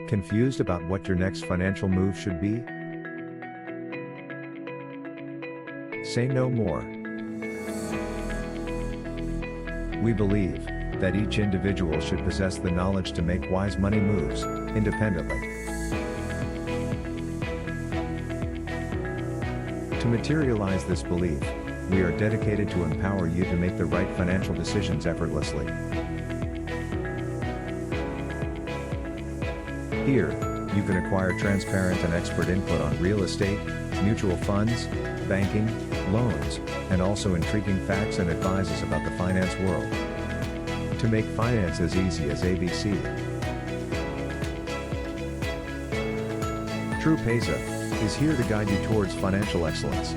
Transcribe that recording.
Confused about what your next financial move should be? Say no more. We believe that each individual should possess the knowledge to make wise money moves, independently. To materialize this belief, we are dedicated to empower you to make the right financial decisions effortlessly. Here, you can acquire transparent and expert input on real estate, mutual funds, banking, loans, and also intriguing facts and advices about the finance world. To make finance as easy as ABC. TRUPAISA is here to guide you towards financial excellence.